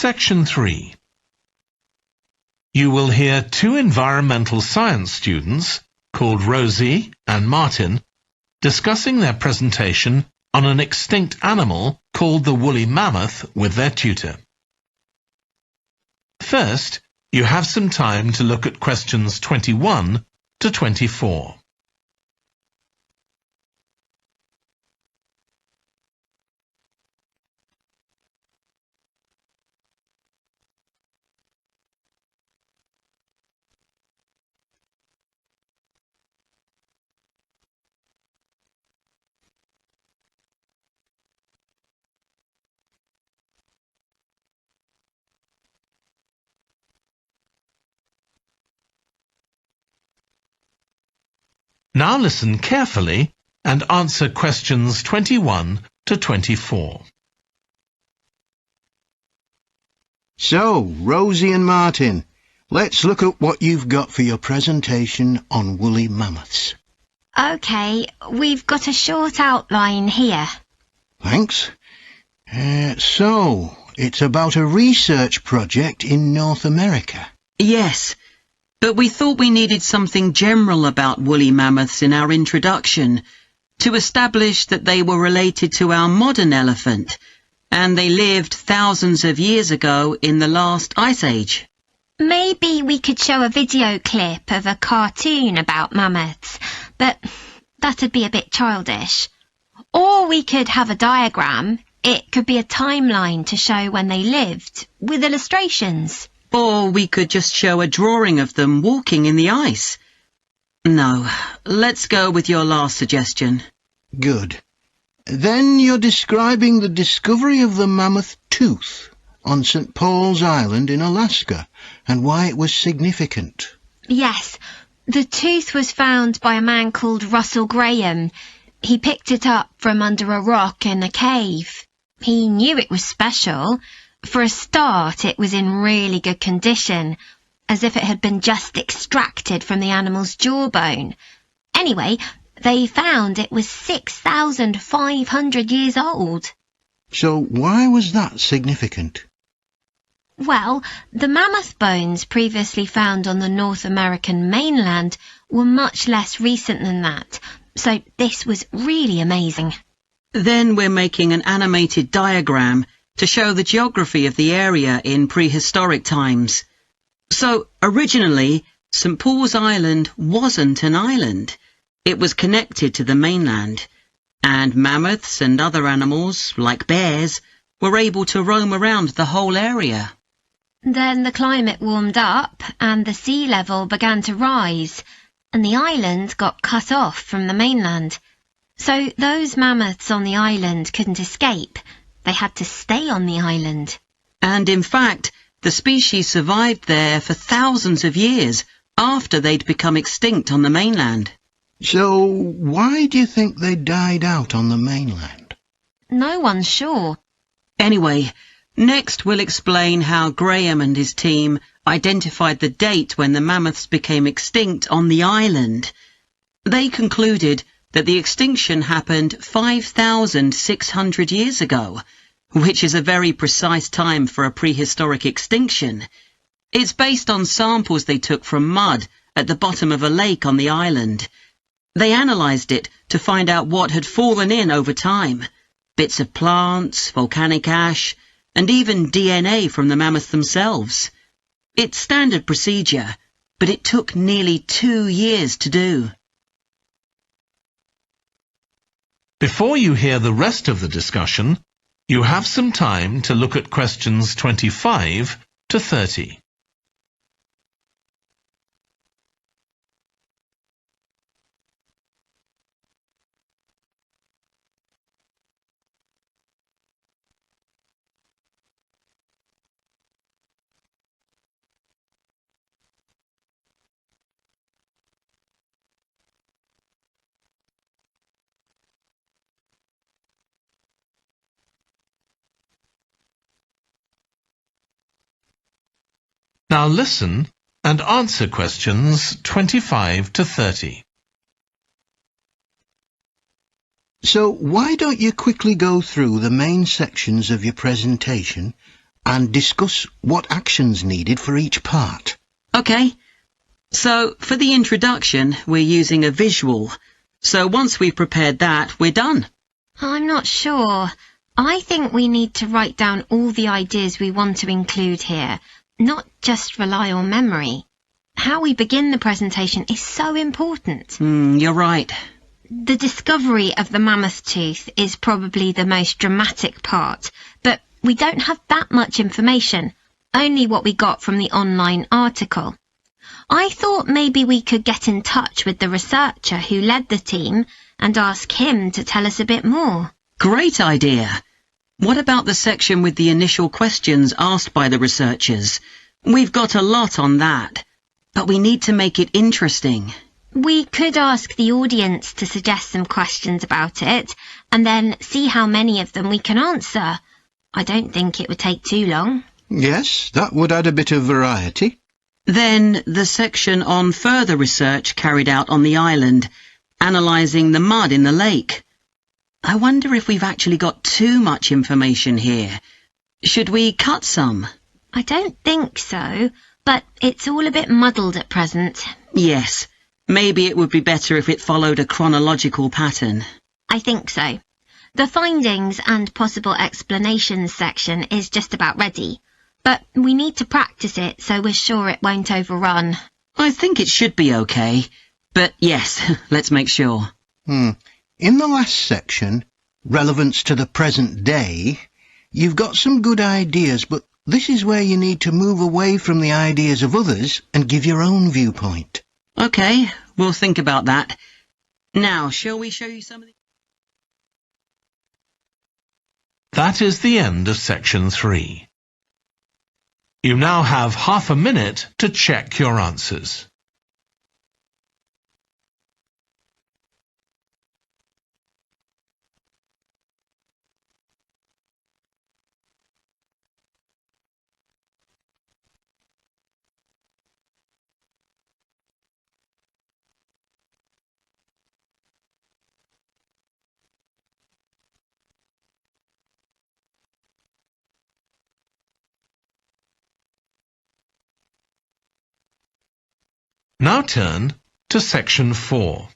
Section 3. You will hear two environmental science students, called Rosie and Martin, discussing their presentation on an extinct animal called the woolly mammoth with their tutor. First, you have some time to look at questions 21 to 24. Now listen carefully and answer questions 21 to 24. So, Rosie and Martin, let's look at what you've got for your presentation on woolly mammoths. OK, we've got a short outline here. Thanks. So, it's about a research project in North America. Yes, but we thought we needed something general about woolly mammoths in our introduction to establish that they were related to our modern elephant, and they lived thousands of years ago in the last ice age. Maybe we could show a video clip of a cartoon about mammoths, but that'd be a bit childish. Or we could have a diagram. It could be a timeline to show when they lived, with illustrations. Or we could just show a drawing of them walking in the ice. No, let's go with your last suggestion. Good. Then you're describing the discovery of the mammoth tooth on St. Paul's Island in Alaska and why it was significant. Yes, the tooth was found by a man called Russell Graham. He picked it up from under a rock in a cave. He knew it was special. For a start, it was in really good condition, as if it had been just extracted from the animal's jawbone. Anyway, they found it was 6,500 years old. So why was that significant? Well, the mammoth bones previously found on the North American mainland were much less recent than that, so this was really amazing. Then we're making an animated diagram to show the geography of the area in prehistoric times. So, originally, St. Paul's Island wasn't an island. It was connected to the mainland, and mammoths and other animals, like bears, were able to roam around the whole area. Then the climate warmed up, and the sea level began to rise, and the island got cut off from the mainland. So those mammoths on the island couldn't escape. They had to stay on the island. And in fact, the species survived there for thousands of years after they'd become extinct on the mainland. So why do you think they died out on the mainland? No one's sure. Anyway, next we'll explain how Graham and his team identified the date when the mammoths became extinct on the island. They concluded that the extinction happened 5,600 years ago, which is a very precise time for a prehistoric extinction. It's based on samples they took from mud at the bottom of a lake on the island. They analysed it to find out what had fallen in over time, bits of plants, volcanic ash, and even DNA from the mammoths themselves. It's standard procedure, but it took nearly 2 years to do. Before you hear the rest of the discussion, you have some time to look at questions 25 to 30. Now listen and answer questions 25 to 30. So why don't you quickly go through the main sections of your presentation and discuss what actions needed for each part. OK. So, for the introduction, we're using a visual. So once we've prepared that, we're done. I'm not sure. I think we need to write down all the ideas we want to include here, not just rely on memory. How we begin the presentation is so important. You're right. The discovery of the mammoth tooth is probably the most dramatic part, but we don't have that much information, only what we got from the online article. I thought maybe we could get in touch with the researcher who led the team and ask him to tell us a bit more. Great idea. What about the section with the initial questions asked by the researchers? We've got a lot on that, but we need to make it interesting. We could ask the audience to suggest some questions about it, and then see how many of them we can answer. I don't think it would take too long. Yes, that would add a bit of variety. Then the section on further research carried out on the island, analysing the mud in the lake. I wonder if we've actually got too much information here. Should we cut some? I don't think so, but it's all a bit muddled at present. Yes, maybe it would be better if it followed a chronological pattern. I think so. The findings and possible explanations section is just about ready, but we need to practice it so we're sure it won't overrun. I think it should be okay, but yes, let's make sure. In the last section, relevance to the present day, you've got some good ideas, but this is where you need to move away from the ideas of others and give your own viewpoint. OK, we'll think about that. Now, shall we show you some of the... That is the end of section 3. You now have half a minute to check your answers. Now turn to section 4.